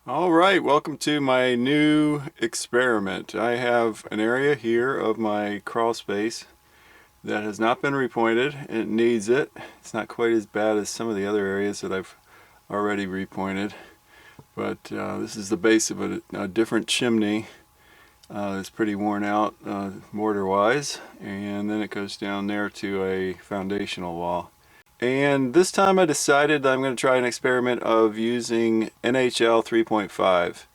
Alright, welcome to my new experiment. I have an area here of my crawl space that has not been repointed. It needs it. It's not quite as bad as some of the other areas that I've already repointed, but this is the base of a different chimney. It's pretty worn out mortar wise, and then it goes down there to a foundational wall. And this time I decided I'm going to try an experiment of using NHL 3.5.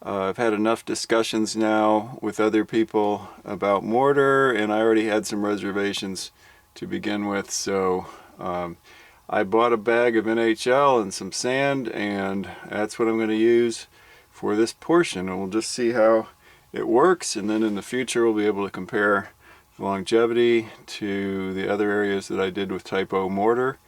I've had enough discussions now with other people about mortar, and I already had some reservations to begin with, so I bought a bag of NHL and some sand, and that's what I'm going to use for this portion, and we'll just see how it works, and then in the future we'll be able to compare longevity to the other areas that I did with Type O mortar,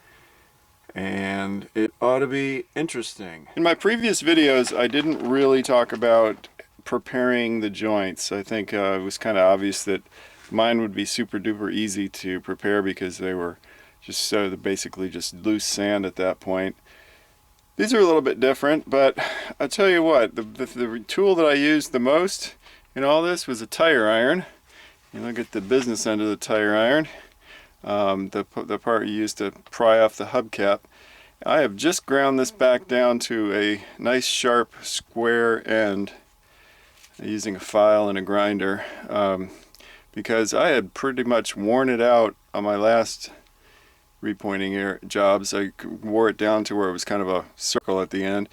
and it ought to be interesting. In my previous videos I didn't really talk about preparing the joints. I think it was kind of obvious that mine would be super duper easy to prepare because they were just basically just loose sand at that point. These are a little bit different, but I'll tell you what, the tool that I used the most in all this was a tire iron. You look at the business end of the tire iron, the part you use to pry off the hubcap. I have just ground this back down to a nice sharp square end using a file and a grinder, because I had pretty much worn it out on my last repointing jobs. I wore it down to where it was kind of a circle at the end.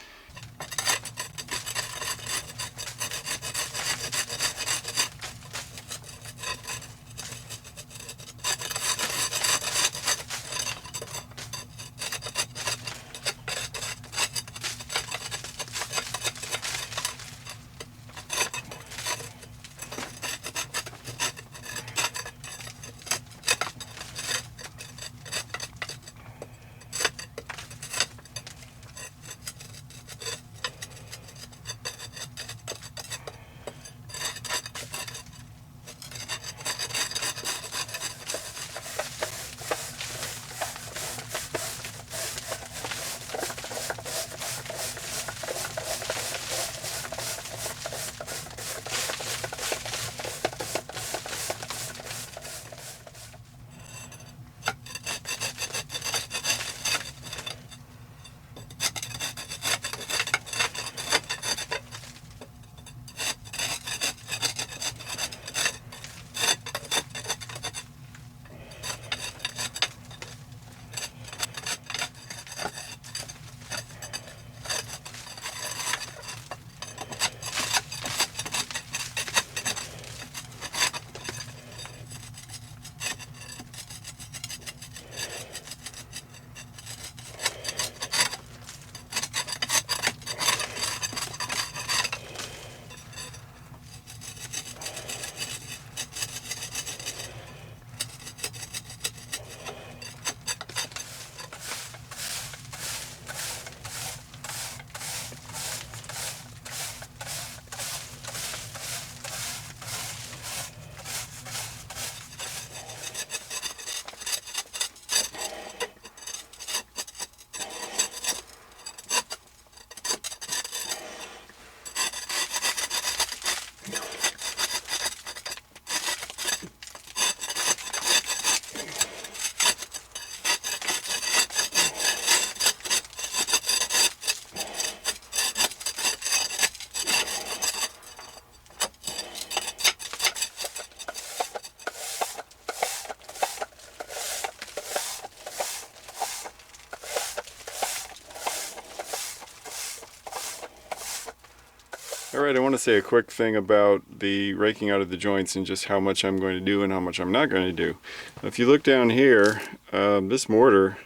Alright, I want to say a quick thing about the raking out of the joints and just how much I'm going to do and how much I'm not going to do. If you look down here, this mortar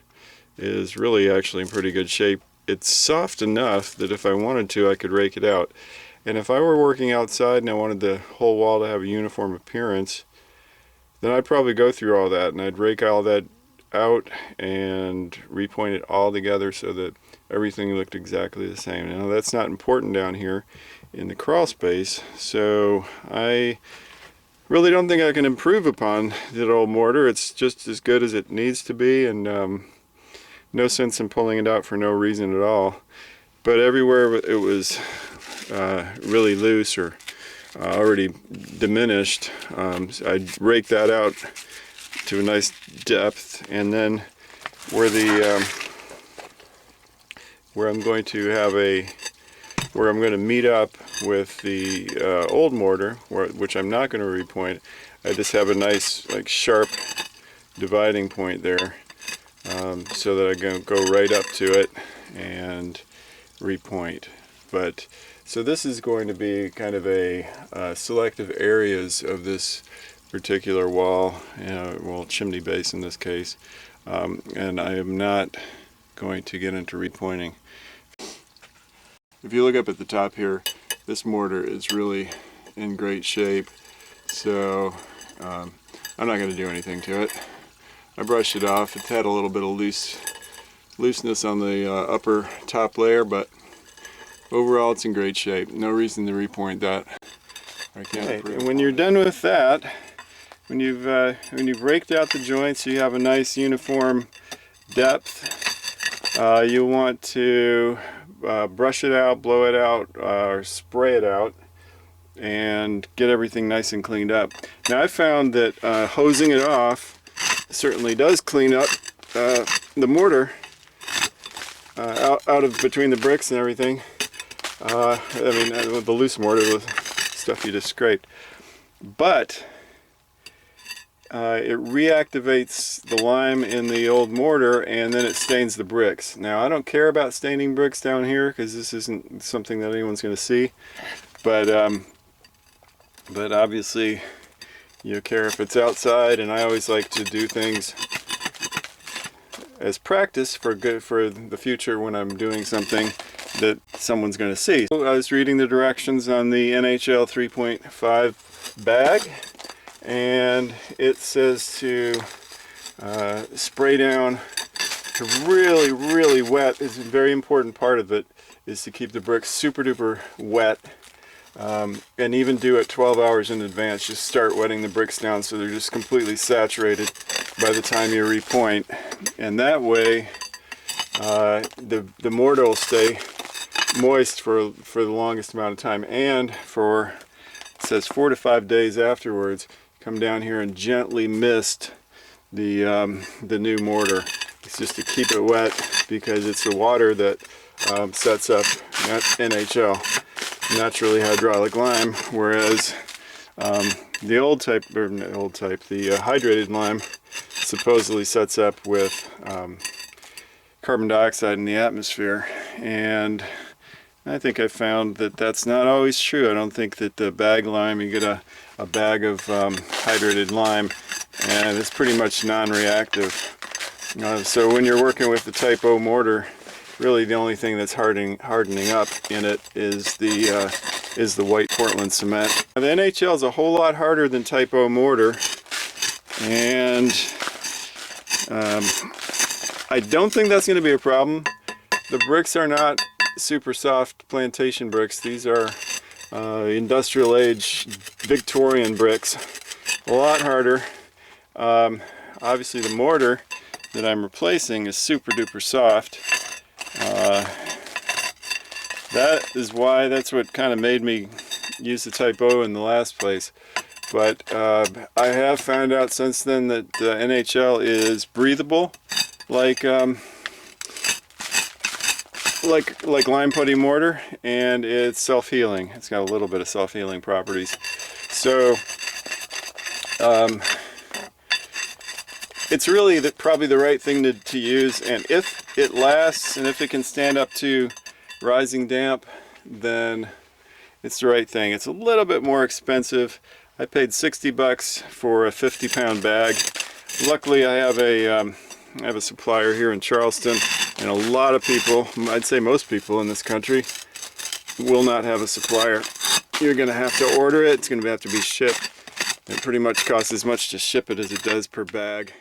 is really actually in pretty good shape. It's soft enough that if I wanted to, I could rake it out. And if I were working outside and I wanted the whole wall to have a uniform appearance, then I'd probably go through all that and I'd rake all that out and repoint it all together so that everything looked exactly the same. Now that's not important down here in the crawl space, so I really don't think I can improve upon the old mortar. It's just as good as it needs to be, and no sense in pulling it out for no reason at all. but everywhere it was really loose or already diminished, I'd rake that out to a nice depth, and then where I'm going to meet up with the old mortar, which I'm not going to repoint, I just have a nice like sharp dividing point there, so that I can go right up to it and repoint. But so this is going to be kind of a selective areas of this particular wall, well, chimney base in this case, and I am not going to get into repointing. If you look up at the top here, this mortar is really in great shape, so I'm not going to do anything to it. I brushed it off. It's had a little bit of looseness on the upper top layer, but overall it's in great shape. No reason to repoint that. Okay, and when you're done with that, when you've raked out the joints, you have a nice uniform depth. You want to brush it out, blow it out, or spray it out, and get everything nice and cleaned up. Now I found that hosing it off certainly does clean up the mortar out of between the bricks and everything. I mean, the loose mortar, the stuff you just scraped. But it reactivates the lime in the old mortar, and then it stains the bricks. Now I don't care about staining bricks down here because this isn't something that anyone's going to see. But obviously you care if it's outside, and I always like to do things as practice for the future when I'm doing something that someone's going to see. So I was reading the directions on the NHL 3.5 bag, and it says to spray down to really wet. Is a very important part of it, is to keep the bricks super duper wet. And even do it 12 hours in advance. Just start wetting the bricks down so they're just completely saturated by the time you repoint, and that way the mortar will stay moist for the longest amount of time, and for, it says 4 to 5 days afterwards, come down here and gently mist the new mortar. It's just to keep it wet, because it's the water that sets up NHL, naturally hydraulic lime, whereas the the hydrated lime supposedly sets up with carbon dioxide in the atmosphere, and I think I found that that's not always true. I don't think that the bag lime, you get a bag of hydrated lime, and it's pretty much non-reactive. So when you're working with the Type O mortar, really the only thing that's hardening up in it is the white Portland cement. Now, the NHL is a whole lot harder than Type O mortar, and I don't think that's going to be a problem. The bricks are not super soft plantation bricks. These are industrial age Victorian bricks. A lot harder. Obviously the mortar that I'm replacing is super duper soft. That's what kind of made me use the Type O in the last place. But I have found out since then that the NHL is breathable, like lime putty mortar, and it's self-healing. It's got a little bit of self-healing properties. So it's really probably the right thing to use, and if it lasts and if it can stand up to rising damp, then it's the right thing. It's a little bit more expensive. I paid $60 for a 50-pound bag. Luckily I have a supplier here in Charleston, and a lot of people, I'd say most people in this country, will not have a supplier. You're going to have to order it. It's going to have to be shipped. It pretty much costs as much to ship it as it does per bag.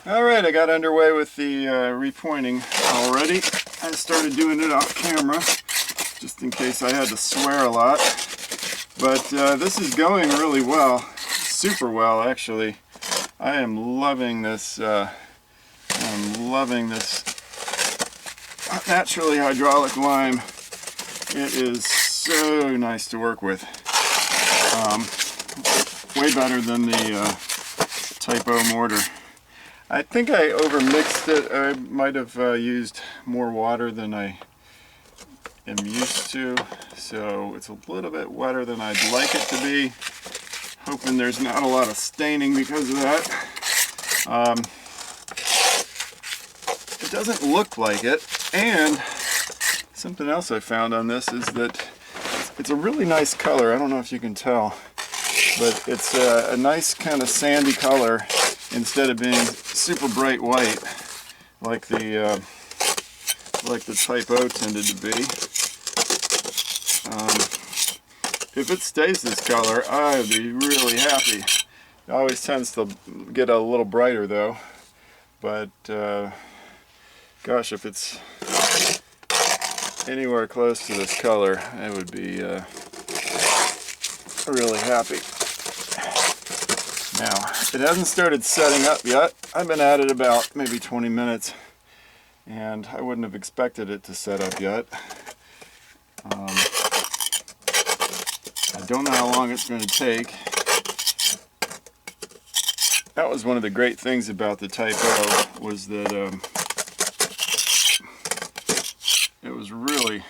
Alright, I got underway with the repointing already. I started doing it off camera, just in case I had to swear a lot. But this is going really well, super well actually. I am loving this, naturally hydraulic lime. It is so nice to work with. Way better than the typo mortar. I think I overmixed it. I might have used more water than I am used to, so it's a little bit wetter than I'd like it to be. Hoping there's not a lot of staining because of that. It doesn't look like it, and something else I found on this is that it's a really nice color. I don't know if you can tell, but it's a nice kind of sandy color instead of being super bright white like the typo tended to be. If it stays this color, I'd be really happy. It always tends to get a little brighter though, but gosh, if it's anywhere close to this color, I would be really happy. Now, it hasn't started setting up yet. I've been at it about maybe 20 minutes, and I wouldn't have expected it to set up yet. I don't know how long it's going to take. That was one of the great things about the typo, was that it was really,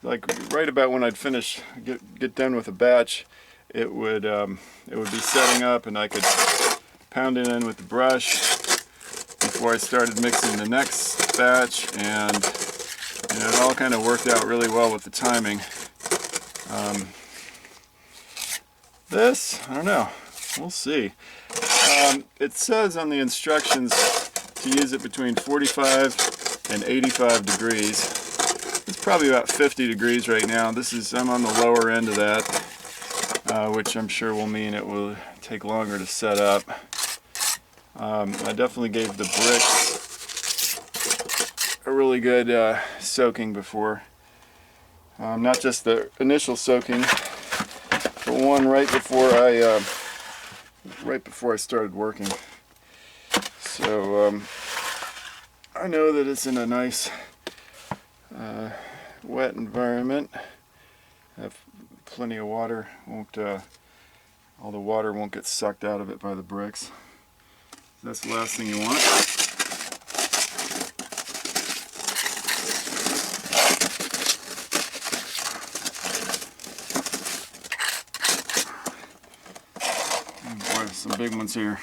like right about when I'd finish, get done with a batch, it would be setting up, and I could pound it in with the brush before I started mixing the next batch, and it all kind of worked out really well with the timing. This, I don't know, we'll see. It says on the instructions to use it between 45 and 85 degrees. It's probably about 50 degrees right now. I'm on the lower end of that, which I'm sure will mean it will take longer to set up. I definitely gave the bricks a really good soaking before. Not just the initial soaking, but one right before I started working. So I know that it's in a nice wet environment. Have plenty of water. All the water won't get sucked out of it by the bricks. That's the last thing you want. Oh boy, some big ones here.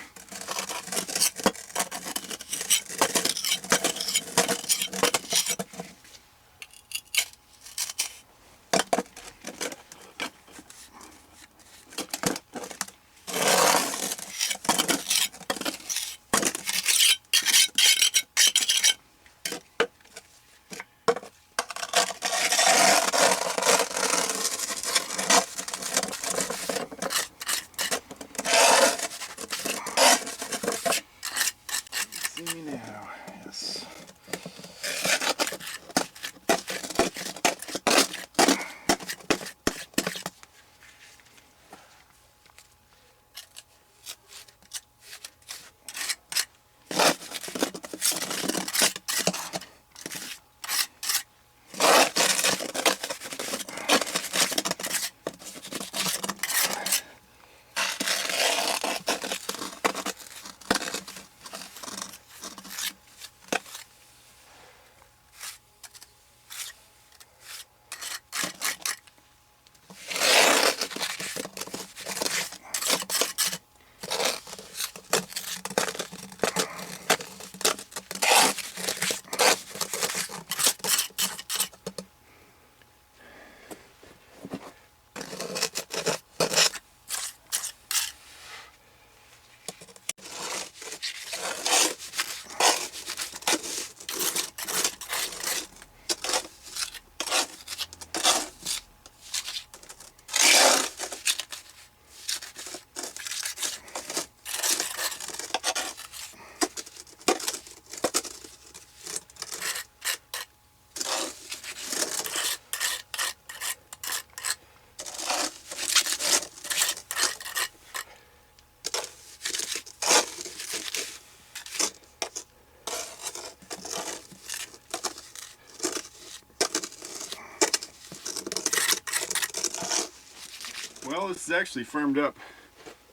Well, this is actually firmed up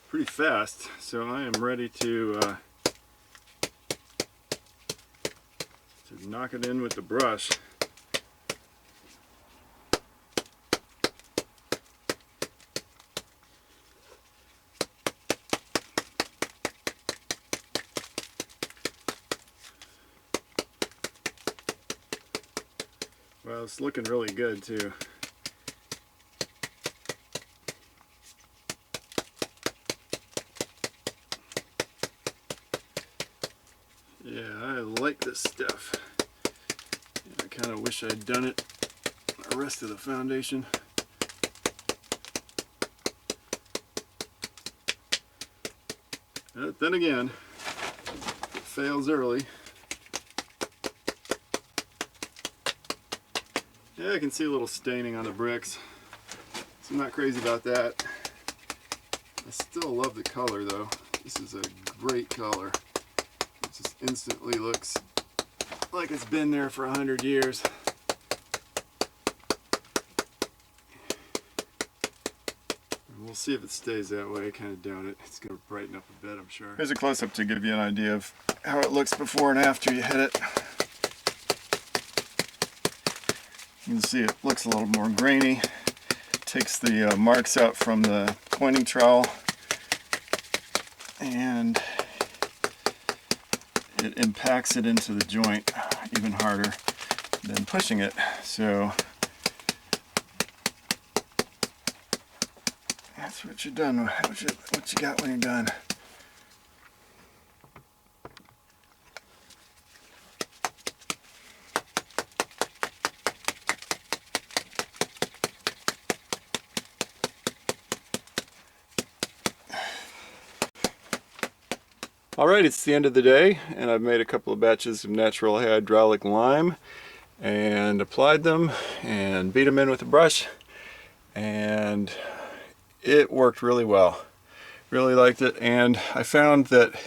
pretty fast, so I am ready to knock it in with the brush. Well, it's looking really good too. Yeah, I like this stuff. I kind of wish I'd done it the rest of the foundation. But then again, it fails early. Yeah, I can see a little staining on the bricks, so I'm not crazy about that. I still love the color though. This is a great color. It just instantly looks like it's been there for 100 years. And we'll see if it stays that way. I kind of doubt it. It's going to brighten up a bit, I'm sure. Here's a close-up to give you an idea of how it looks before and after you hit it. You can see it looks a little more grainy. Takes the marks out from the pointing trowel, and it impacts it into the joint even harder than pushing it. So that's what you're done with, what you got when you're done. Alright, it's the end of the day, and I've made a couple of batches of natural hydraulic lime and applied them and beat them in with a brush, and it worked really well. Really liked it, and I found that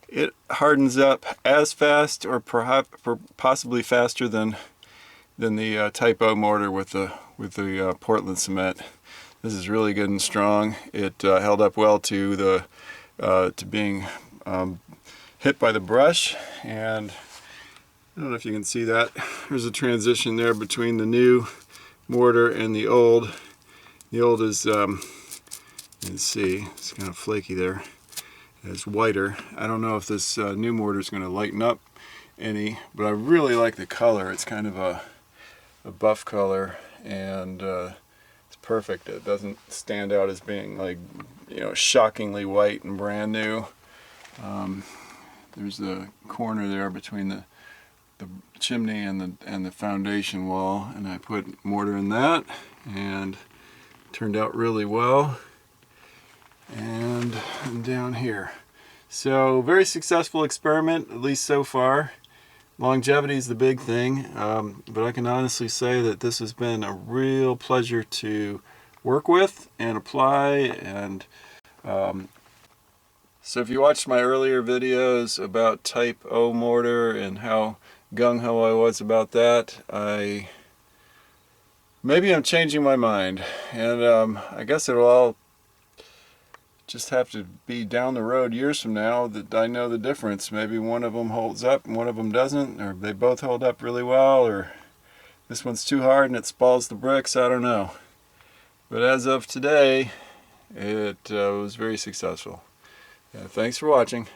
it hardens up as fast or perhaps possibly faster than the Type O mortar with the Portland cement. This is really good and strong. It held up well to being hit by the brush, and I don't know if you can see that. There's a transition there between the new mortar and the old. The old is, you can see, it's kind of flaky there. It's whiter. I don't know if this new mortar is going to lighten up any, but I really like the color. It's kind of a buff color, and it's perfect. It doesn't stand out as being like, you know, shockingly white and brand new. There's the corner there between the chimney and the foundation wall, and I put mortar in that, and it turned out really well. And down here, so very successful experiment, at least so far. Longevity is the big thing, but I can honestly say that this has been a real pleasure to work with and apply. And so if you watched my earlier videos about Type O mortar and how gung-ho I was about that, maybe I'm changing my mind, and I guess it'll all just have to be down the road years from now that I know the difference. Maybe one of them holds up and one of them doesn't, or they both hold up really well, or this one's too hard and it spalls the bricks. I don't know. But as of today, it was very successful. Thanks for watching.